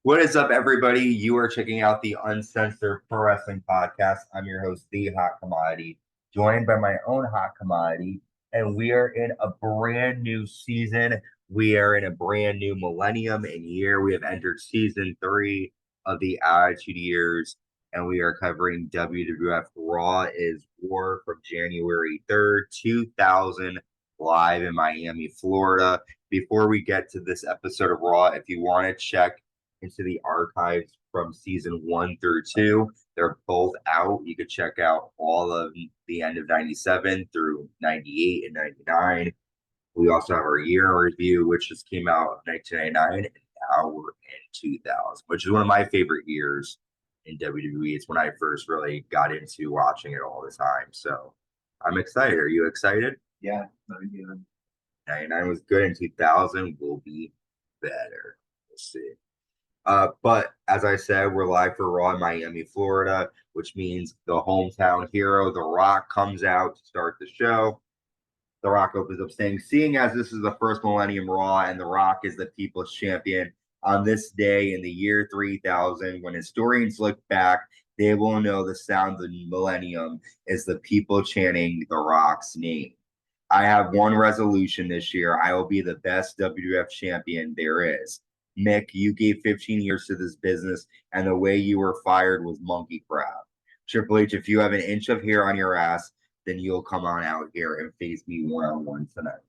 What is up, everybody? You are checking out the Uncensored Pro Wrestling Podcast. I'm your host, The Hot Commodity, joined by my own Hot Commodity, and we are in a brand new season. We are in a brand new millennium and year. We have entered season 3 of the Attitude Years, and we are covering WWF Raw Is War from January 3rd, 2000, live in Miami, Florida. Before we get to this episode of Raw, if you want to check into the archives from season 1 through 2. They're both out. You could check out all of the end of 97 through 98 and 99. We also have our year in review, which just came out in 1999, and now we're in 2000, which is one of my favorite years in WWE. It's when I first really got into watching it all the time. So I'm excited. Are you excited? Yeah. 99 was good, and 2000 will be better. We'll see. But as I said, we're live for Raw in Miami, Florida, which means the hometown hero, The Rock, comes out to start the show. The Rock opens up saying, seeing as this is the first Millennium Raw and The Rock is the People's Champion, on this day in the year 3000, when historians look back, they will know the sound of the Millennium is the people chanting The Rock's name. I have one resolution this year. I will be the best WWF champion there is. Mick, you gave 15 years to this business, and the way you were fired was monkey crap. Triple H, if you have an inch of hair on your ass, then you'll come on out here and face me one-on-one tonight.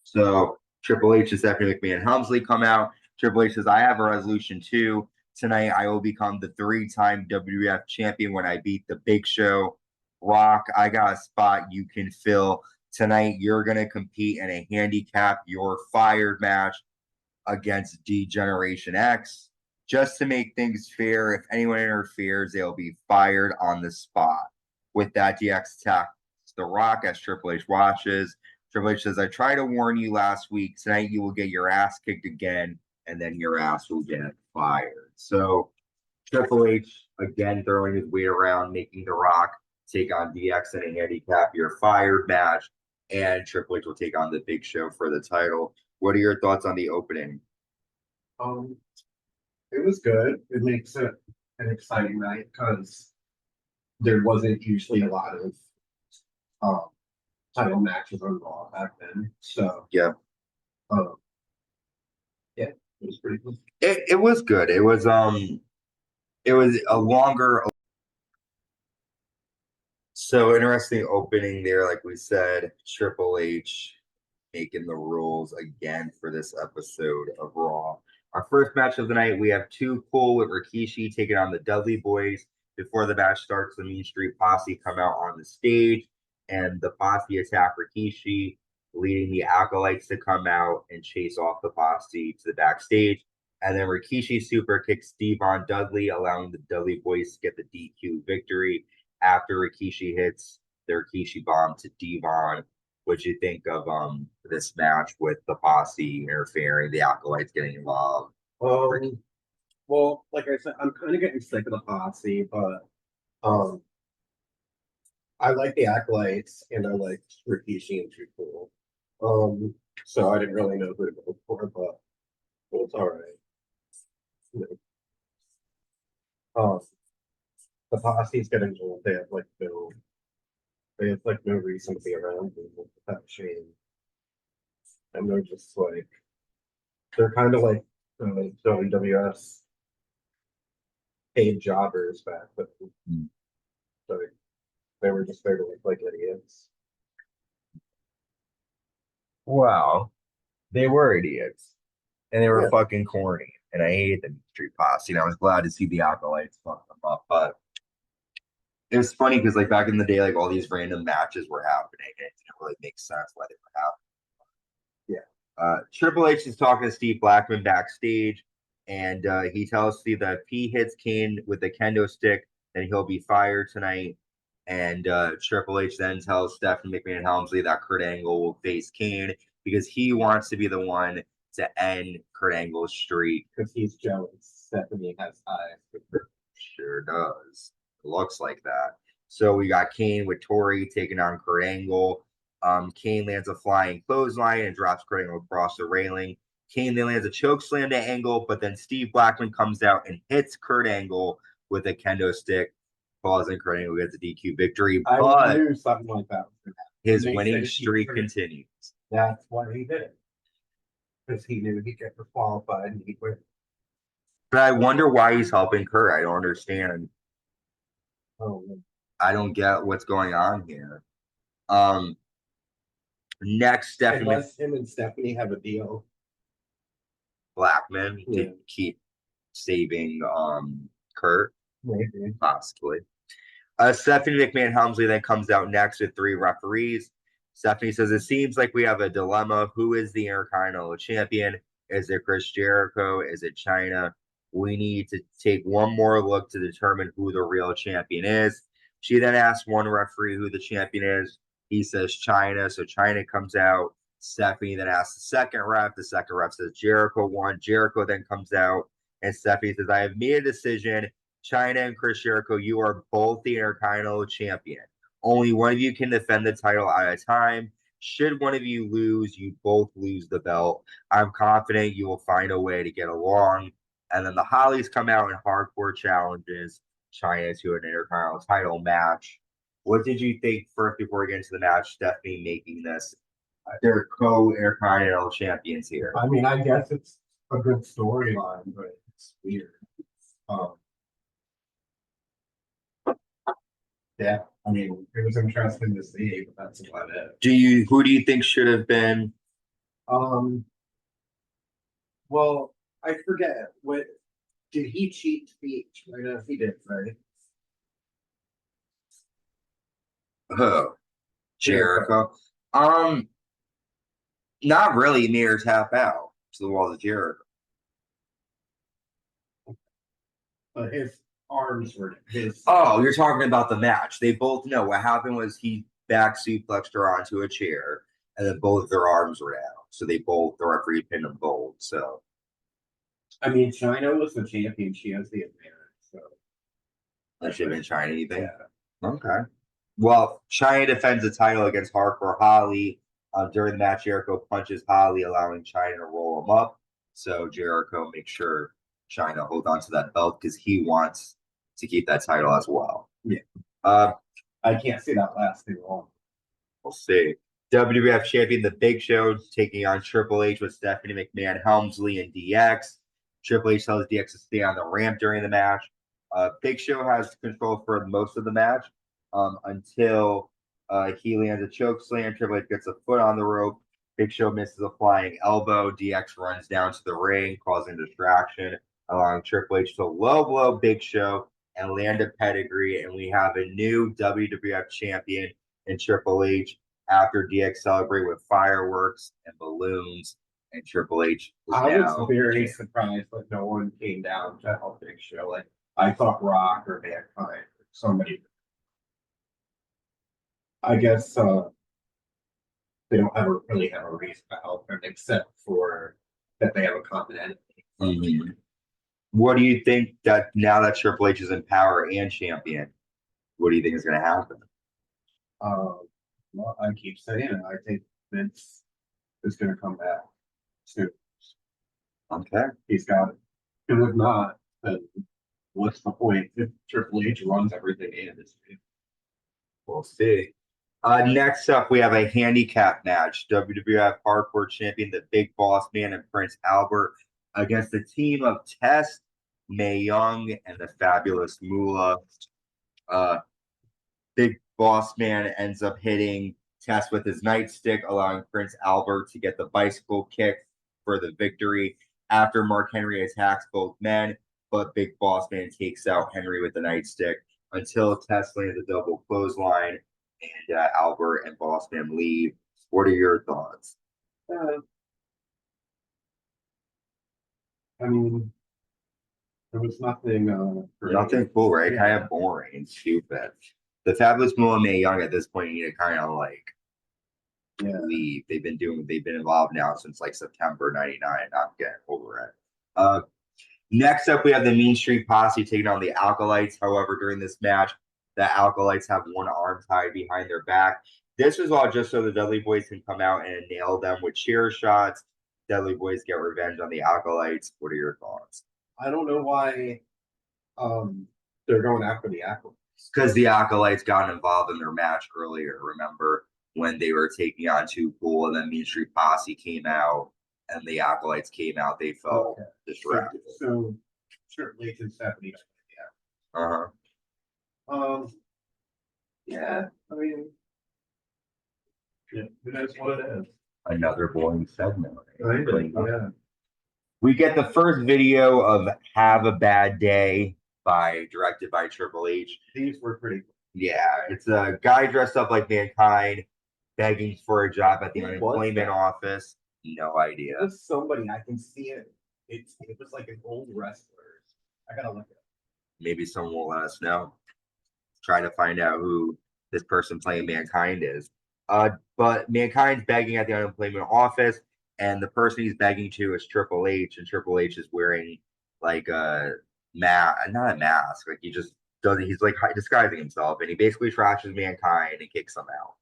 So Triple H and Stephanie McMahon-Helmsley come out. Triple H says, I have a resolution too. Tonight, I will become the 3-time WWF champion when I beat the Big Show. Rock, I got a spot you can fill. Tonight, you're going to compete in a Handicap You're Fired match against D-Generation X. Just to make things fair, if anyone interferes, they'll be fired on the spot. With that, DX attacks The Rock as Triple H watches. Triple H says, I tried to warn you last week. Tonight you will get your ass kicked again, and then your ass will get fired. So Triple H, again, throwing his weight around, making The Rock take on DX in a Handicap You're Fired match, and Triple H will take on the Big Show for the title. What are your thoughts on the opening? It was good. It makes it an exciting night because there wasn't usually a lot of title matches on Raw back then. So yeah, it was pretty good. It was good. It was a longer. So interesting opening there, like we said. Triple H making the rules again for this episode of Raw. Our first match of the night, we have Too Cool with Rikishi taking on the Dudley Boyz. Before the match starts, the Mean Street Posse come out on the stage, and the Posse attack Rikishi, leading the Acolytes to come out and chase off the Posse to the backstage. And then Rikishi super kicks Devon Dudley, allowing the Dudley Boyz to get the DQ victory. After Rikishi hits the Rikishi bomb to Devon, what'd you think of this match with the Posse interfering, the Acolytes getting involved? Well, like I said, I'm kind of getting sick of the Posse, but I like the Acolytes and I like Rikishi and Too Cool. So I didn't really know who to vote for, but it's all right. You know. The Posse's getting old. They have no reason to be around without shame. And they're just like, they're kind of like WWF's paid jobbers back then. So they were just there to look like idiots. Wow. They were idiots. And they were fucking corny. And I hated the Mean Street Posse. And I was glad to see the Acolytes fuck them up. But it was funny because, like, back in the day, like, all these random matches were happening. And it didn't really make sense why they were happening. Yeah. Triple H is talking to Steve Blackman backstage. And he tells Steve that if he hits Kane with a kendo stick, then he'll be fired tonight. And Triple H then tells Stephanie McMahon-Helmsley that Kurt Angle will face Kane because he wants to be the one to end Kurt Angle's streak. Because he's jealous. Stephanie has eyes. Sure does. Looks like that. So we got Kane with Tori taking on Kurt Angle. Kane lands a flying clothesline and drops Kurt Angle across the railing. Kane then lands a choke slam to Angle, but then Steve Blackman comes out and hits Kurt Angle with a kendo stick, causing Kurt Angle gets a DQ victory. I knew something like that was going to happen. His winning streak continues. That's why he did it. Because he knew he'd get disqualified and he'd win. But I wonder why he's helping Kurt. I don't understand. Oh, I don't get what's going on here. Next, Stephanie. Unless him and Stephanie have a deal. Blackman to keep saving Kurt. Maybe. Possibly. Stephanie McMahon-Helmsley then comes out next with 3 referees. Stephanie says, it seems like we have a dilemma. Who is the Intercontinental Champion? Is it Chris Jericho? Is it Chyna? We need to take one more look to determine who the real champion is. She then asks one referee who the champion is. He says Chyna. So Chyna comes out. Stephanie then asks the second ref. The second ref says Jericho won. Jericho then comes out. And Stephanie says, I have made a decision. Chyna and Chris Jericho, you are both the Intercontinental Champion. Only one of you can defend the title at a time. Should one of you lose, you both lose the belt. I'm confident you will find a way to get along. And then the Hollies come out in hardcore challenges Chyna to an Intercontinental title match. What did you think first before we get into the match, Stephanie making this? They're co-Intercontinental champions here. I mean, I guess it's a good storyline, but it's weird. Yeah, I mean, it was interesting to see, but that's about it. Who do you think should have been? Well, I forget what did he cheat to beat Chyna? He did, right? Oh, Jericho. Not really. Near tap out to the walls of Jericho. But his arms were his. Oh, you're talking about the match. They both know what happened was he back suplexed her onto a chair, and then both their arms were out. So the referee pinned them both. So, I mean, Chyna was the champion. She has the advantage. So that should have been Chyna, you think? Yeah. Okay. Well, Chyna defends the title against Hardcore Holly. During the match, Jericho punches Holly, allowing Chyna to roll him up. So Jericho makes sure Chyna holds on to that belt because he wants to keep that title as well. Yeah. I can't see that lasting long. We'll see. WWF Champion The Big Show taking on Triple H with Stephanie McMahon, Helmsley, and DX. Triple H tells DX to stay on the ramp during the match. Big Show has control for most of the match until he lands a choke slam. Triple H gets a foot on the rope. Big Show misses a flying elbow. DX runs down to the ring, causing distraction, allowing Triple H to low blow Big Show and land a pedigree. And we have a new WWF champion in Triple H after DX celebrate with fireworks and balloons. And Triple H I was very surprised that no one came down to help Big Show. Like, I thought Rock or Mankind, somebody. I guess they don't really have a reason to help him except for that they have a common enemy. Mm-hmm. What do you think that now that Triple H is in power and champion, what do you think is going to happen? Well, I keep saying it. I think Vince is going to come back soon. Okay. He's got it. And if not, then what's the point if Triple H runs everything in this game? We'll see. Next up, we have a handicap match. WWF Hardcore Champion, the Big Boss Man, and Prince Albert against the team of Test, Mae Young, and the Fabulous Moolah. Big Boss Man ends up hitting Test with his nightstick, allowing Prince Albert to get the bicycle kick for the victory. After Mark Henry attacks both men, but Big Boss Man takes out Henry with the nightstick until Test lands a double clothesline. And Albert and Boss Man leave. What are your thoughts? I mean, there was nothing. Nothing cool, right? Yeah. Kind of boring and stupid. The Fabulous Moolah and Mae Young at this point need to kind of leave. They've been involved now since like September '99. Not getting over it. Next up, we have the Mean Street Posse taking on the Acolytes. However, during this match, the Acolytes have one arm tied behind their back. This was all just so the Dudley Boyz can come out and nail them with chair shots. Dudley Boyz get revenge on the Acolytes. What are your thoughts? I don't know why they're going after the Acolytes. Because the Acolytes got involved in their match earlier. Remember when they were taking on Too Cool, and then Mean Street Posse came out, and the Acolytes came out. They felt distracted. So certainly it's Stephanie. Uh huh. Yeah. I mean, yeah, that's what it is. Another boring segment. Right? Yeah. We get the first video of "Have a Bad Day" directed by Triple H. These were pretty cool. Yeah, it's a guy dressed up like Mankind, begging for a job at the unemployment office. No idea. It was somebody, I can see it. It was like an old wrestler. I gotta look it up. Maybe someone will let us know. Try to find out who this person playing Mankind is. But Mankind's begging at the unemployment office, and the person he's begging to is Triple H, and Triple H is wearing like a not a mask, like he just doesn't. He's like disguising himself, and he basically trashes Mankind and kicks him out.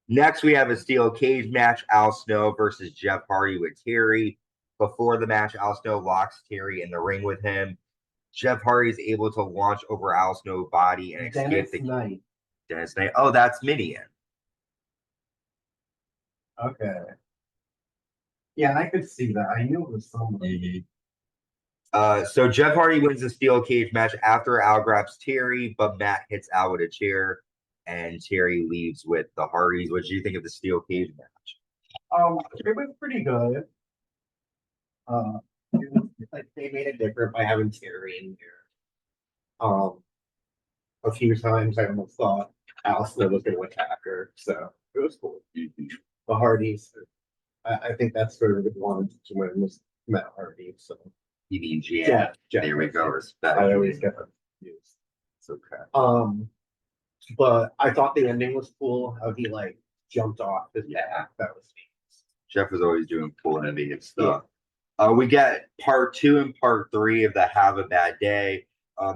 Next, we have a steel cage match: Al Snow versus Jeff Hardy with Terry. Before the match, Al Snow locks Terry in the ring with him. Jeff Hardy is able to launch over Al Snow's body and escape the Knight. Dennis Knight. Oh, that's Midian. Okay. Yeah, I could see that. I knew it was somebody. So Jeff Hardy wins the steel cage match after Al grabs Terry, but Matt hits Al with a chair, and Terry leaves with the Hardys. What do you think of the steel cage match? It was pretty good. Like they made it different by having Terry in there. A few times I almost thought Al Snow was going to attack her, so it was cool. The Hardys, I think that's sort of the one to win was Matt Hardy. So You mean Jeff? There we go. Respect. I always get them confused. It's okay. But I thought the ending was cool. How he like jumped off his back. That was neat. Jeff was always doing cool and innovative stuff. We get part 2 and part 3 of the Have a Bad Day.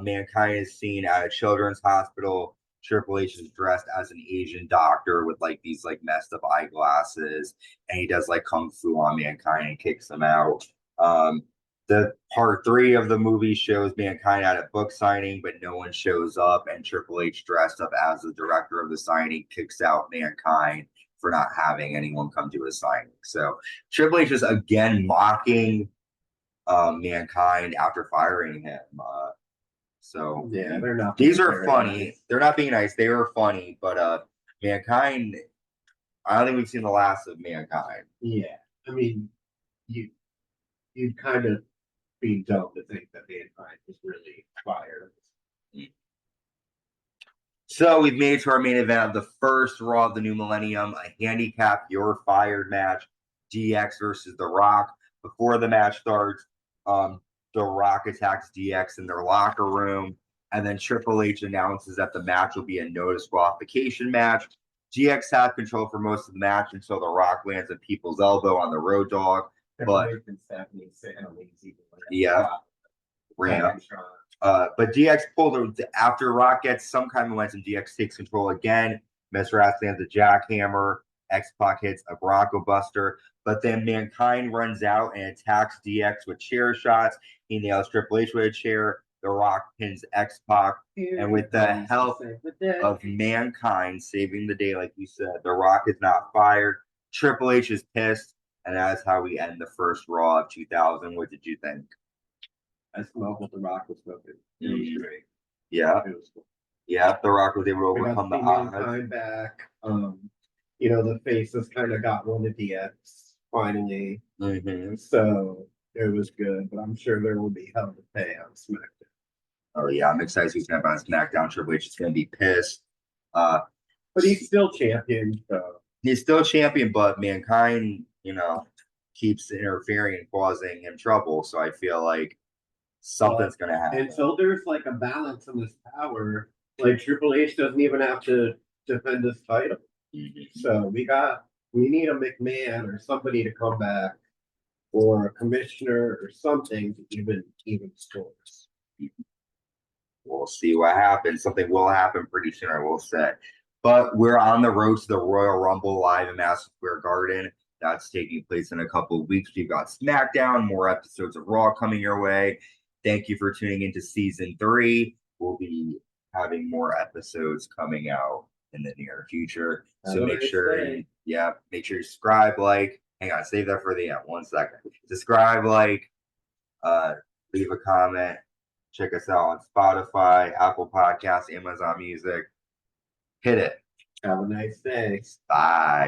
Mankind is seen at a children's hospital. Triple H is dressed as an Asian doctor with like these like messed up eyeglasses, and he does like kung fu on Mankind and kicks him out. The part 3 of the movie shows Mankind at a book signing, but no one shows up, and Triple H, dressed up as the director of the signing, kicks out Mankind for not having anyone come to his signing. So Triple H is again mocking Mankind after firing him. So yeah, they're not. These are funny. Nice. They're not being nice. They were funny, but Mankind. I don't think we've seen the last of Mankind. Yeah, I mean, you'd kind of be dumb to think that Mankind was really fired. So we've made it to our main event of the first Raw of the New Millennium, a Handicap You're Fired match, DX versus The Rock. Before the match starts, The Rock attacks DX in their locker room, and then Triple H announces that the match will be a no disqualification match. DX have control for most of the match until The Rock lands a people's elbow on the Road Dogg. But yeah, ran. But DX pulled after Rock gets some kind of momentum. DX takes control again. Mr. Ass lands a jackhammer. X-Pac hits a Bronco Buster, but then Mankind runs out and attacks DX with chair shots. He nails Triple H with a chair. The Rock pins X-Pac, and with the help of Mankind saving the day, like you said, The Rock is not fired. Triple H is pissed, and that's how we end the first Raw of 2000. What did you think? I smelled what The Rock was smoking. It was great. Yeah, it was cool. Yeah, The Rock was able to overcome the odds. Mankind back. You know, the faces kind of got one of DX finally. So it was good, but I'm sure there will be hell to pay on SmackDown. Oh yeah, I'm excited to snap on SmackDown. Triple H is going to be pissed. But he's still champion. So. He's still champion, but Mankind, you know, keeps interfering and causing him trouble. So I feel like something's going to happen. Until there's like a balance in this power, like Triple H doesn't even have to defend his title. So we need a McMahon or somebody to come back, or a commissioner or something to even scores. We'll see what happens. Something will happen pretty soon, I will say. But we're on the road to the Royal Rumble live in Madison Square Garden. That's taking place in a couple of weeks. We've got SmackDown, more episodes of Raw coming your way. Thank you for tuning into season 3. We'll be having more episodes coming out in the near future. So make sure you subscribe, like, hang on, save that for the end. 1 second. Subscribe, like, leave a comment. Check us out on Spotify, Apple Podcasts, Amazon Music. Hit it. Have a nice day. Bye.